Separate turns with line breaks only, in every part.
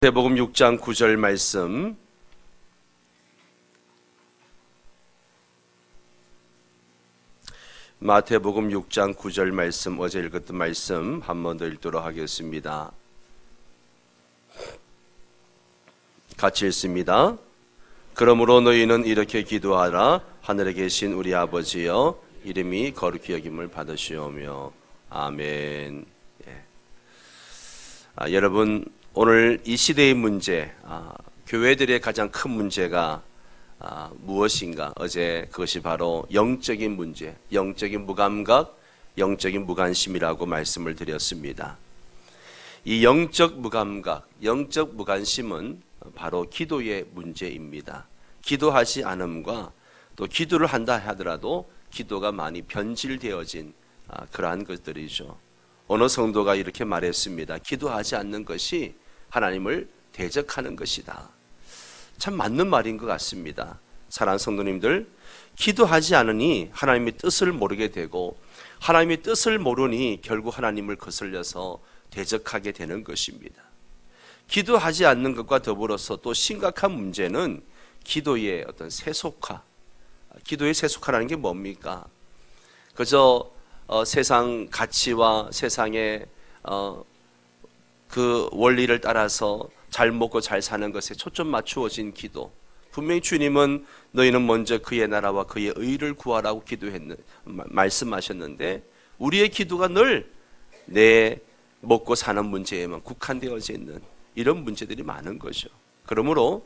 마태복음 6장 9절 말씀, 마태복음 6장 9절 말씀, 어제 읽었던 말씀 한 번 더 읽도록 하겠습니다. 같이 읽습니다. 그러므로 너희는 이렇게 기도하라. 하늘에 계신 우리 아버지여, 이름이 거룩히 여김을 받으시오며. 아멘. 여러분, 오늘 이 시대의 문제, 교회들의 가장 큰 문제가 무엇인가? 어제 그것이 바로 영적인 문제, 영적인 무감각, 영적인 무관심이라고 말씀을 드렸습니다. 이 영적 무감각, 영적 무관심은 바로 기도의 문제입니다. 기도하지 않음과 또 기도를 한다 하더라도 기도가 많이 변질되어진 그러한 것들이죠. 어느 성도가 이렇게 말했습니다. 기도하지 않는 것이 하나님을 대적하는 것이다. 참 맞는 말인 것 같습니다. 사랑하는 성도님들, 기도하지 않으니 하나님의 뜻을 모르게 되고 하나님의 뜻을 모르니 결국 하나님을 거슬려서 대적하게 되는 것입니다. 기도하지 않는 것과 더불어서 또 심각한 문제는 기도의 어떤 세속화. 기도의 세속화라는 게 뭡니까? 그저 세상 가치와 세상의 그 원리를 따라서 잘 먹고 잘 사는 것에 초점 맞추어진 기도. 분명히 주님은 너희는 먼저 그의 나라와 그의 의를 구하라고 말씀하셨는데 우리의 기도가 늘 내 먹고 사는 문제에만 국한되어져 있는 이런 문제들이 많은 거죠. 그러므로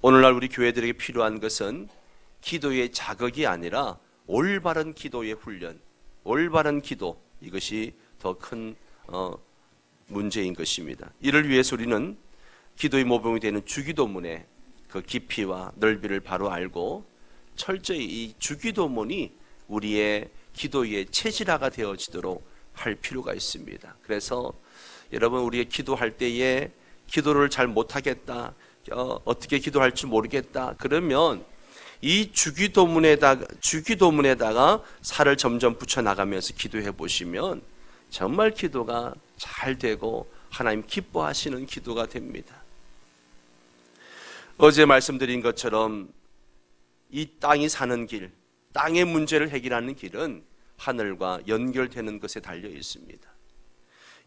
오늘날 우리 교회들에게 필요한 것은 기도의 자극이 아니라 올바른 기도의 훈련, 올바른 기도, 이것이 더 큰 문제인 것입니다. 이를 위해서 우리는 기도의 모범이 되는 주기도문의 그 깊이와 넓이를 바로 알고 철저히 이 주기도문이 우리의 기도의 체질화가 되어지도록 할 필요가 있습니다. 그래서 여러분, 우리의 기도할 때에 기도를 잘 못하겠다, 어떻게 기도할 줄 모르겠다 그러면 이 주기도문에다가 살을 점점 붙여나가면서 기도해 보시면 정말 기도가 잘 되고 하나님 기뻐하시는 기도가 됩니다. 어제 말씀드린 것처럼 이 땅이 사는 길, 땅의 문제를 해결하는 길은 하늘과 연결되는 것에 달려 있습니다.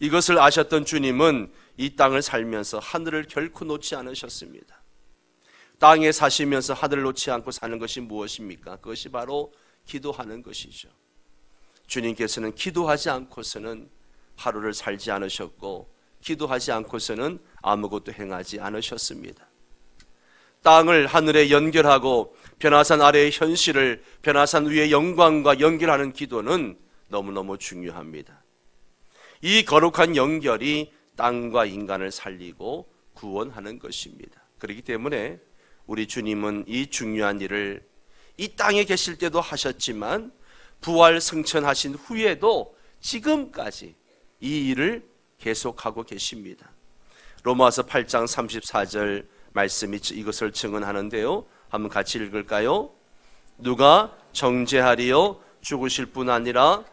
이것을 아셨던 주님은 이 땅을 살면서 하늘을 결코 놓지 않으셨습니다. 땅에 사시면서 하늘을 놓지 않고 사는 것이 무엇입니까? 그것이 바로 기도하는 것이죠. 주님께서는 기도하지 않고서는 하루를 살지 않으셨고 기도하지 않고서는 아무것도 행하지 않으셨습니다. 땅을 하늘에 연결하고 변화산 아래의 현실을 변화산 위의 영광과 연결하는 기도는 너무너무 중요합니다. 이 거룩한 연결이 땅과 인간을 살리고 구원하는 것입니다. 그렇기 때문에 우리 주님은 이 중요한 일을 이 땅에 계실 때도 하셨지만 부활 승천하신 후에도 지금까지 이 일을 계속하고 계십니다. 로마서 8장 34절 말씀이 이것을 증언하는데요. 한번 같이 읽을까요? 누가 정죄하리요? 죽으실 뿐 아니라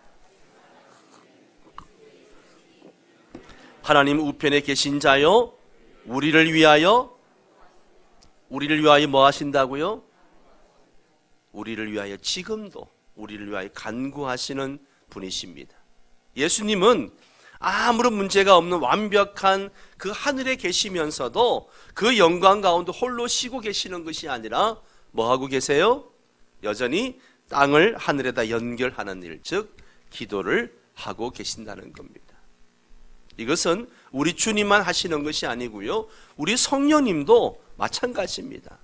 하나님 우편에 계신 자요? 우리를 위하여 뭐 하신다고요? 우리를 위하여 지금도 우리를 위하여 간구하시는 분이십니다. 예수님은 아무런 문제가 없는 완벽한 그 하늘에 계시면서도 그 영광 가운데 홀로 쉬고 계시는 것이 아니라 뭐 하고 계세요? 여전히 땅을 하늘에다 연결하는 일, 즉 기도를 하고 계신다는 겁니다. 이것은 우리 주님만 하시는 것이 아니고요, 우리 성령님도 마찬가지입니다.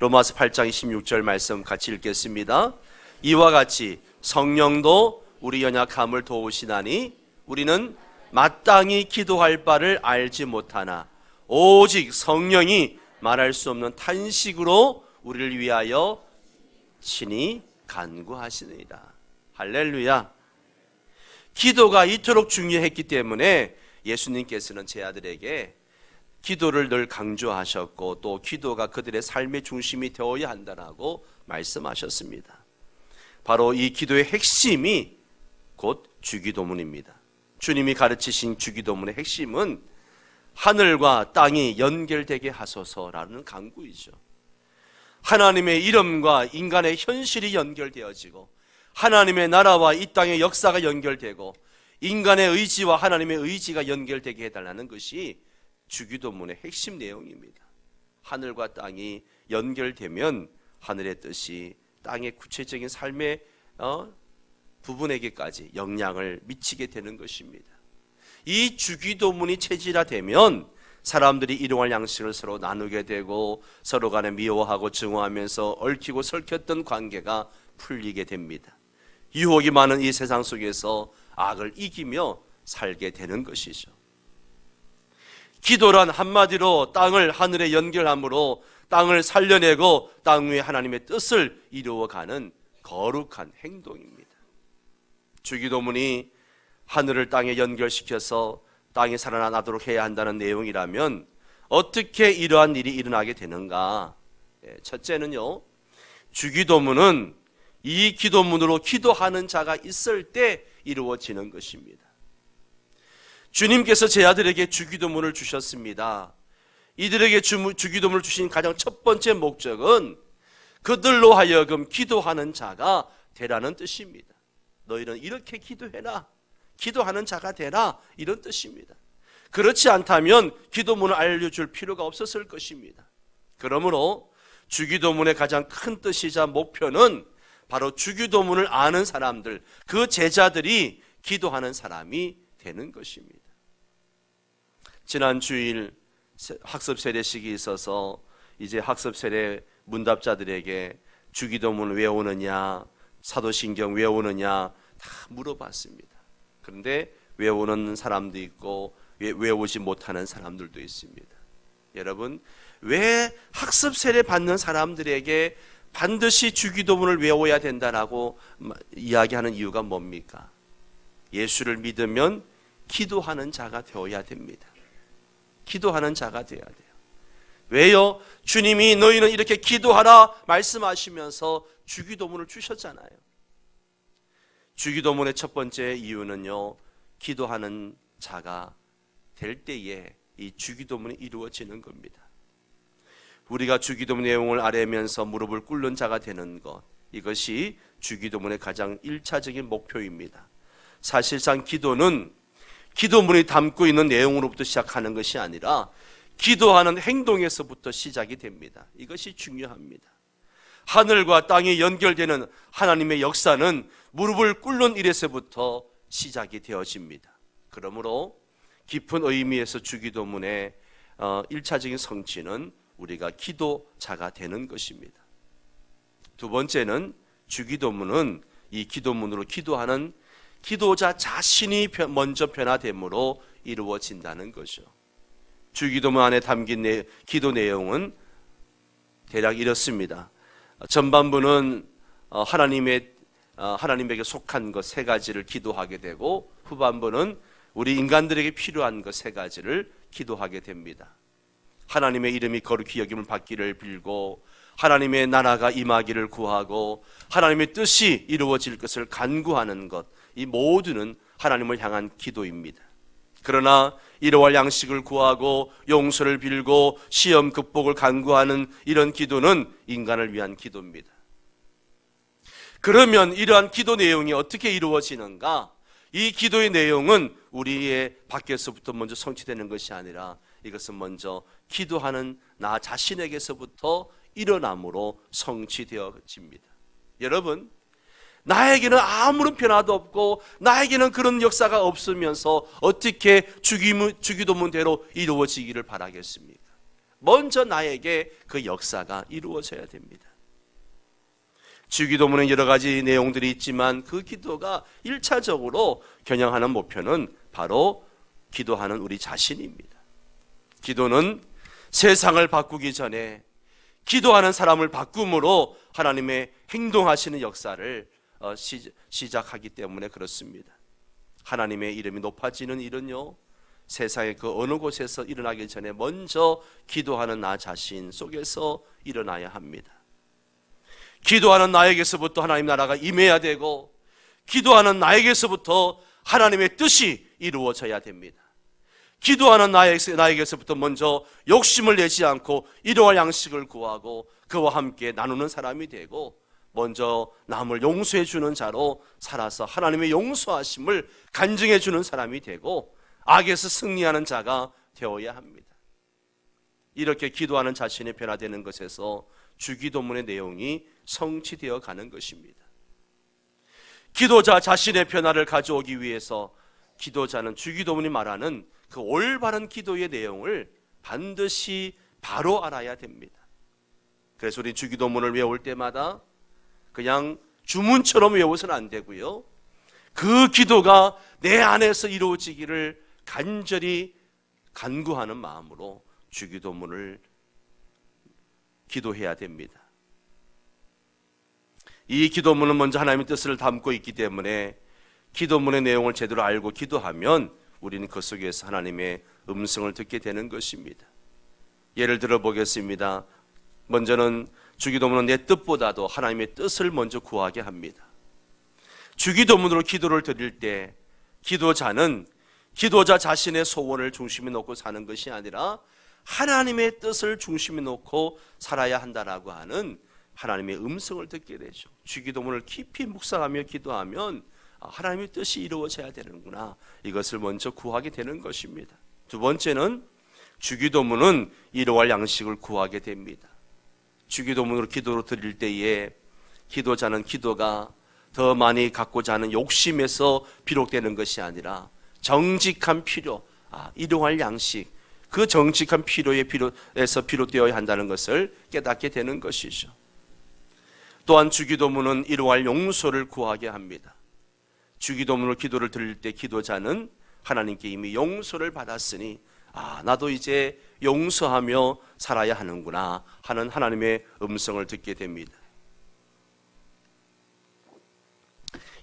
로마서 8장 26절 말씀 같이 읽겠습니다. 이와 같이 성령도 우리 연약함을 도우시나니 우리는 마땅히 기도할 바를 알지 못하나 오직 성령이 말할 수 없는 탄식으로 우리를 위하여 친히 간구하시느니라. 할렐루야. 기도가 이토록 중요했기 때문에 예수님께서는 제 아들에게 기도를 늘 강조하셨고 또 기도가 그들의 삶의 중심이 되어야 한다라고 말씀하셨습니다. 바로 이 기도의 핵심이 곧 주기도문입니다. 주님이 가르치신 주기도문의 핵심은 하늘과 땅이 연결되게 하소서라는 간구이죠. 하나님의 이름과 인간의 현실이 연결되어지고 하나님의 나라와 이 땅의 역사가 연결되고 인간의 의지와 하나님의 의지가 연결되게 해달라는 것이 주기도문의 핵심 내용입니다. 하늘과 땅이 연결되면 하늘의 뜻이 땅의 구체적인 삶의 부분에게까지 영향을 미치게 되는 것입니다. 이 주기도문이 체질화되면 사람들이 일용할 양식을 서로 나누게 되고 서로 간에 미워하고 증오하면서 얽히고 설켰던 관계가 풀리게 됩니다. 유혹이 많은 이 세상 속에서 악을 이기며 살게 되는 것이죠. 기도란 한마디로 땅을 하늘에 연결함으로 땅을 살려내고 땅 위에 하나님의 뜻을 이루어가는 거룩한 행동입니다. 주기도문이 하늘을 땅에 연결시켜서 땅이 살아나도록 해야 한다는 내용이라면 어떻게 이러한 일이 일어나게 되는가? 첫째는요, 주기도문은 이 기도문으로 기도하는 자가 있을 때 이루어지는 것입니다. 주님께서 제 아들에게 주기도문을 주셨습니다. 이들에게 주기도문을 주신 가장 첫 번째 목적은 그들로 하여금 기도하는 자가 되라는 뜻입니다. 너희는 이렇게 기도해라, 기도하는 자가 되라, 이런 뜻입니다. 그렇지 않다면 기도문을 알려줄 필요가 없었을 것입니다. 그러므로 주기도문의 가장 큰 뜻이자 목표는 바로 주기도문을 아는 사람들, 그 제자들이 기도하는 사람이 되는 것입니다. 지난 주일 학습 세례식이 있어서 이제 학습 세례 문답자들에게 주기도문 외우느냐, 사도신경 외우느냐 다 물어봤습니다. 그런데 외우는 사람도 있고 외우지 못하는 사람들도 있습니다. 여러분, 왜 학습 세례 받는 사람들에게 반드시 주기도문을 외워야 된다라고 이야기하는 이유가 뭡니까? 예수를 믿으면 기도하는 자가 되어야 됩니다. 기도하는 자가 되어야 돼요. 왜요? 주님이 너희는 이렇게 기도하라 말씀하시면서 주기도문을 주셨잖아요. 주기도문의 첫 번째 이유는요, 기도하는 자가 될 때에 이 주기도문이 이루어지는 겁니다. 우리가 주기도문 내용을 알면서 무릎을 꿇는 자가 되는 것, 이것이 주기도문의 가장 1차적인 목표입니다. 사실상 기도는 기도문이 담고 있는 내용으로부터 시작하는 것이 아니라 기도하는 행동에서부터 시작이 됩니다. 이것이 중요합니다. 하늘과 땅이 연결되는 하나님의 역사는 무릎을 꿇는 일에서부터 시작이 되어집니다. 그러므로 깊은 의미에서 주기도문의 1차적인 성취는 우리가 기도자가 되는 것입니다. 두 번째는 주기도문은 이 기도문으로 기도하는 기도자 자신이 먼저 변화됨으로 이루어진다는 것이죠. 주기도문 안에 담긴 기도 내용은 대략 이렇습니다. 전반부는 하나님에게 속한 것 세 가지를 기도하게 되고, 후반부는 우리 인간들에게 필요한 것 세 가지를 기도하게 됩니다. 하나님의 이름이 거룩히 여김을 받기를 빌고, 하나님의 나라가 임하기를 구하고, 하나님의 뜻이 이루어질 것을 간구하는 것, 이 모두는 하나님을 향한 기도입니다. 그러나 일용할 양식을 구하고 용서를 빌고 시험 극복을 간구하는 이런 기도는 인간을 위한 기도입니다. 그러면 이러한 기도 내용이 어떻게 이루어지는가? 이 기도의 내용은 우리의 밖에서부터 먼저 성취되는 것이 아니라 이것은 먼저 기도하는 나 자신에게서부터 일어남으로 성취되어집니다. 여러분, 나에게는 아무런 변화도 없고 나에게는 그런 역사가 없으면서 어떻게 주기도문대로 이루어지기를 바라겠습니까? 먼저 나에게 그 역사가 이루어져야 됩니다. 주기도문에 여러 가지 내용들이 있지만 그 기도가 1차적으로 겨냥하는 목표는 바로 기도하는 우리 자신입니다. 기도는 세상을 바꾸기 전에 기도하는 사람을 바꿈으로 하나님의 행동하시는 역사를 시작하기 때문에 그렇습니다. 하나님의 이름이 높아지는 일은요, 세상의 그 어느 곳에서 일어나기 전에 먼저 기도하는 나 자신 속에서 일어나야 합니다. 기도하는 나에게서부터 하나님 나라가 임해야 되고, 기도하는 나에게서부터 하나님의 뜻이 이루어져야 됩니다. 기도하는 나에게서부터 먼저 욕심을 내지 않고 일용할 양식을 구하고 그와 함께 나누는 사람이 되고 먼저 남을 용서해 주는 자로 살아서 하나님의 용서하심을 간증해 주는 사람이 되고 악에서 승리하는 자가 되어야 합니다. 이렇게 기도하는 자신이 변화되는 것에서 주기도문의 내용이 성취되어 가는 것입니다. 기도자 자신의 변화를 가져오기 위해서 기도자는 주기도문이 말하는 그 올바른 기도의 내용을 반드시 바로 알아야 됩니다. 그래서 우리 주기도문을 외울 때마다 그냥 주문처럼 외워서는 안 되고요, 그 기도가 내 안에서 이루어지기를 간절히 간구하는 마음으로 주기도문을 기도해야 됩니다. 이 기도문은 먼저 하나님의 뜻을 담고 있기 때문에 기도문의 내용을 제대로 알고 기도하면 우리는 그 속에서 하나님의 음성을 듣게 되는 것입니다. 예를 들어 보겠습니다. 먼저는 주기도문은 내 뜻보다도 하나님의 뜻을 먼저 구하게 합니다. 주기도문으로 기도를 드릴 때 기도자는 기도자 자신의 소원을 중심에 놓고 사는 것이 아니라 하나님의 뜻을 중심에 놓고 살아야 한다라고 하는 하나님의 음성을 듣게 되죠. 주기도문을 깊이 묵상하며 기도하면 하나님의 뜻이 이루어져야 되는구나, 이것을 먼저 구하게 되는 것입니다. 두 번째는 주기도문은 일용할 양식을 구하게 됩니다. 주기도문으로 기도를 드릴 때에 기도자는 기도가 더 많이 갖고자 하는 욕심에서 비롯되는 것이 아니라 정직한 필요, 일용할 양식, 그 정직한 필요에서 비롯되어야 한다는 것을 깨닫게 되는 것이죠. 또한 주기도문은 일용할 용서를 구하게 합니다. 주기도문으로 기도를 드릴 때 기도자는 하나님께 이미 용서를 받았으니 나도 이제 용서하며 살아야 하는구나 하는 하나님의 음성을 듣게 됩니다.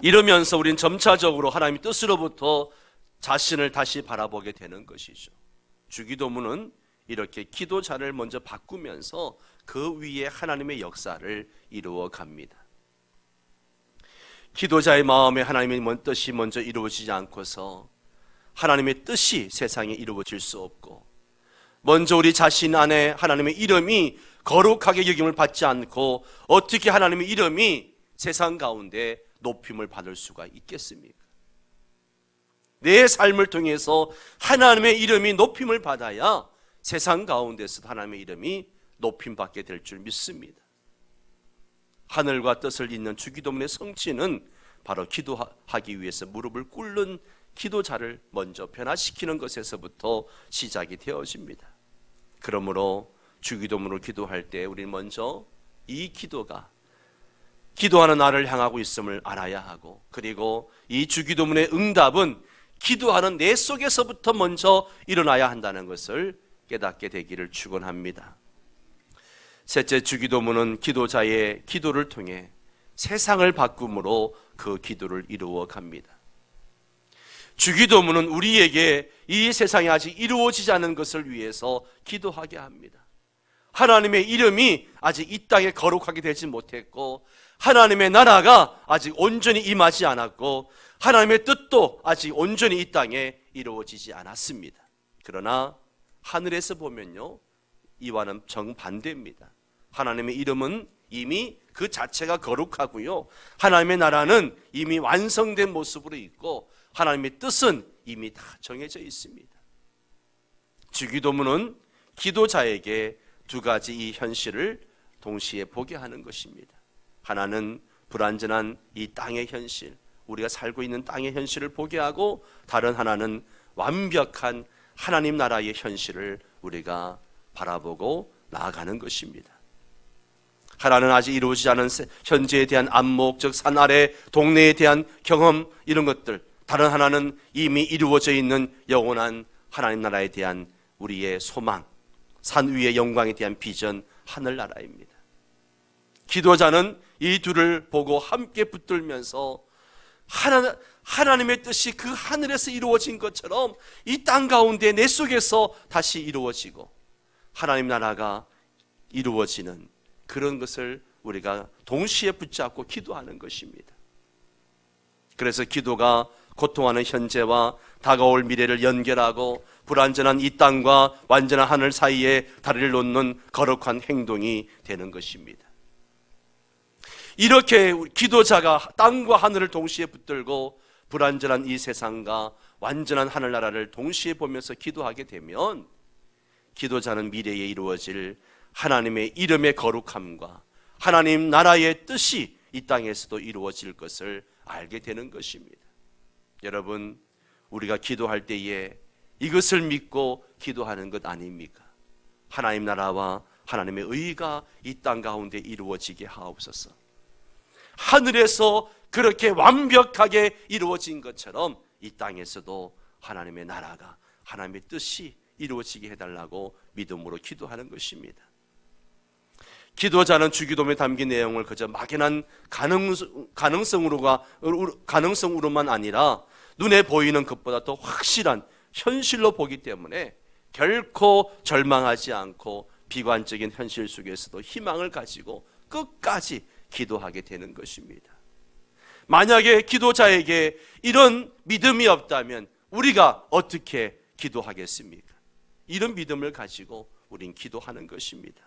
이러면서 우린 점차적으로 하나님의 뜻으로부터 자신을 다시 바라보게 되는 것이죠. 주기도문은 이렇게 기도자를 먼저 바꾸면서 그 위에 하나님의 역사를 이루어 갑니다. 기도자의 마음에 하나님의 뜻이 먼저 이루어지지 않고서 하나님의 뜻이 세상에 이루어질 수 없고, 먼저 우리 자신 안에 하나님의 이름이 거룩하게 여김을 받지 않고 어떻게 하나님의 이름이 세상 가운데 높임을 받을 수가 있겠습니까? 내 삶을 통해서 하나님의 이름이 높임을 받아야 세상 가운데서 하나님의 이름이 높임받게 될 줄 믿습니다. 하늘과 뜻을 잇는 주기도문의 성취는 바로 기도하기 위해서 무릎을 꿇는 기도자를 먼저 변화시키는 것에서부터 시작이 되어집니다. 그러므로 주기도문을 기도할 때 우리는 먼저 이 기도가 기도하는 나를 향하고 있음을 알아야 하고, 그리고 이 주기도문의 응답은 기도하는 내 속에서부터 먼저 일어나야 한다는 것을 깨닫게 되기를 축원합니다. 셋째, 주기도문은 기도자의 기도를 통해 세상을 바꿈으로 그 기도를 이루어 갑니다. 주기도문은 우리에게 이 세상에 아직 이루어지지 않은 것을 위해서 기도하게 합니다. 하나님의 이름이 아직 이 땅에 거룩하게 되지 못했고, 하나님의 나라가 아직 온전히 임하지 않았고, 하나님의 뜻도 아직 온전히 이 땅에 이루어지지 않았습니다. 그러나 하늘에서 보면요, 이와는 정반대입니다. 하나님의 이름은 이미 그 자체가 거룩하고요, 하나님의 나라는 이미 완성된 모습으로 있고, 하나님의 뜻은 이미 다 정해져 있습니다. 주기도문은 기도자에게 두 가지 이 현실을 동시에 보게 하는 것입니다. 하나는 불완전한 이 땅의 현실, 우리가 살고 있는 땅의 현실을 보게 하고, 다른 하나는 완벽한 하나님 나라의 현실을 우리가 바라보고 나아가는 것입니다. 하나는 아직 이루어지지 않은 현재에 대한 안목, 즉 산 아래 동네에 대한 경험, 이런 것들, 다른 하나는 이미 이루어져 있는 영원한 하나님 나라에 대한 우리의 소망, 산 위의 영광에 대한 비전, 하늘나라입니다. 기도자는 이 둘을 보고 함께 붙들면서 하나님의 뜻이 그 하늘에서 이루어진 것처럼 이 땅 가운데 내 속에서 다시 이루어지고 하나님 나라가 이루어지는 그런 것을 우리가 동시에 붙잡고 기도하는 것입니다. 그래서 기도가 고통하는 현재와 다가올 미래를 연결하고 불완전한 이 땅과 완전한 하늘 사이에 다리를 놓는 거룩한 행동이 되는 것입니다. 이렇게 기도자가 땅과 하늘을 동시에 붙들고 불완전한 이 세상과 완전한 하늘나라를 동시에 보면서 기도하게 되면 기도자는 미래에 이루어질 하나님의 이름의 거룩함과 하나님 나라의 뜻이 이 땅에서도 이루어질 것을 알게 되는 것입니다. 여러분, 우리가 기도할 때에 이것을 믿고 기도하는 것 아닙니까? 하나님 나라와 하나님의 의가 이 땅 가운데 이루어지게 하옵소서. 하늘에서 그렇게 완벽하게 이루어진 것처럼 이 땅에서도 하나님의 나라가, 하나님의 뜻이 이루어지게 해달라고 믿음으로 기도하는 것입니다. 기도자는 주기도문에 담긴 내용을 그저 막연한 가능성으로만 아니라 눈에 보이는 것보다 더 확실한 현실로 보기 때문에 결코 절망하지 않고 비관적인 현실 속에서도 희망을 가지고 끝까지 기도하게 되는 것입니다. 만약에 기도자에게 이런 믿음이 없다면 우리가 어떻게 기도하겠습니까? 이런 믿음을 가지고 우린 기도하는 것입니다.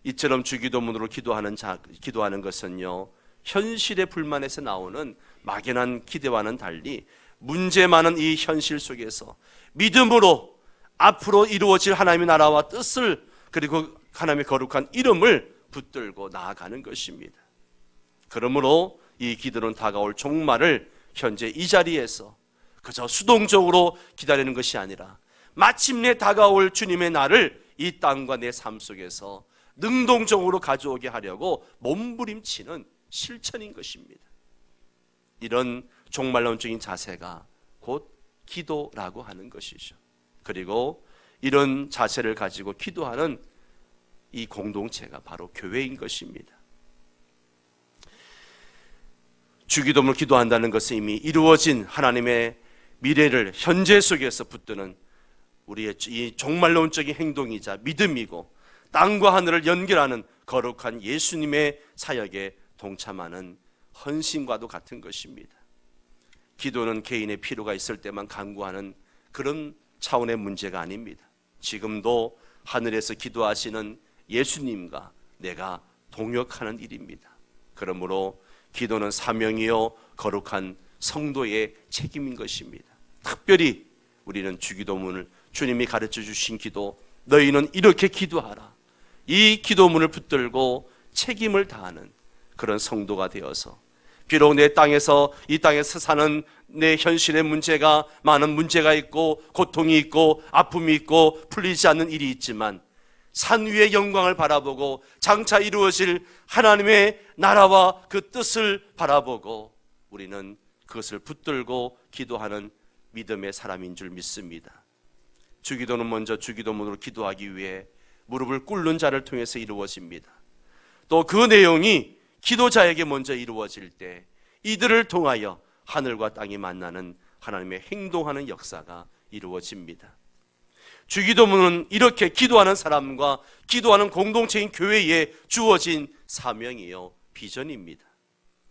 이처럼 주기도문으로 기도하는 것은요, 현실의 불만에서 나오는 막연한 기대와는 달리 문제 많은 이 현실 속에서 믿음으로 앞으로 이루어질 하나님의 나라와 뜻을, 그리고 하나님의 거룩한 이름을 붙들고 나아가는 것입니다. 그러므로 이 기도는 다가올 종말을 현재 이 자리에서 그저 수동적으로 기다리는 것이 아니라 마침내 다가올 주님의 날을 이 땅과 내 삶 속에서 능동적으로 가져오게 하려고 몸부림치는 실천인 것입니다. 이런 종말론적인 자세가 곧 기도라고 하는 것이죠. 그리고 이런 자세를 가지고 기도하는 이 공동체가 바로 교회인 것입니다. 주기도문을 기도한다는 것은 이미 이루어진 하나님의 미래를 현재 속에서 붙드는 우리의 이 종말론적인 행동이자 믿음이고, 땅과 하늘을 연결하는 거룩한 예수님의 사역에 동참하는 헌신과도 같은 것입니다. 기도는 개인의 필요가 있을 때만 간구하는 그런 차원의 문제가 아닙니다. 지금도 하늘에서 기도하시는 예수님과 내가 동역하는 일입니다. 그러므로 기도는 사명이요 거룩한 성도의 책임인 것입니다. 특별히 우리는 주기도문을, 주님이 가르쳐 주신 기도, 너희는 이렇게 기도하라, 이 기도문을 붙들고 책임을 다하는 그런 성도가 되어서, 비록 내 땅에서, 이 땅에서 사는 내 현실의 문제가, 많은 문제가 있고 고통이 있고 아픔이 있고 풀리지 않는 일이 있지만, 산 위의 영광을 바라보고 장차 이루어질 하나님의 나라와 그 뜻을 바라보고 우리는 그것을 붙들고 기도하는 믿음의 사람인 줄 믿습니다. 주기도는 먼저 주기도문으로 기도하기 위해 무릎을 꿇는 자를 통해서 이루어집니다. 또 그 내용이 기도자에게 먼저 이루어질 때 이들을 통하여 하늘과 땅이 만나는 하나님의 행동하는 역사가 이루어집니다. 주기도문은 이렇게 기도하는 사람과 기도하는 공동체인 교회에 주어진 사명이요 비전입니다.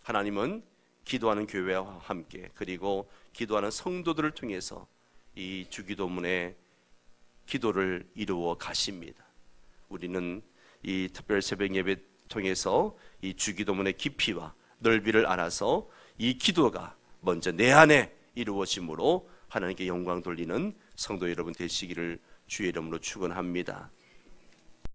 하나님은 기도하는 교회와 함께, 그리고 기도하는 성도들을 통해서 이 주기도문의 기도를 이루어 가십니다. 우리는 이 특별 새벽 예배 통해서 이 주기도문의 깊이와 넓이를 알아서 이 기도가 먼저 내 안에 이루어짐으로 하나님께 영광 돌리는 성도 여러분 되시기를 주의 이름으로 축원합니다.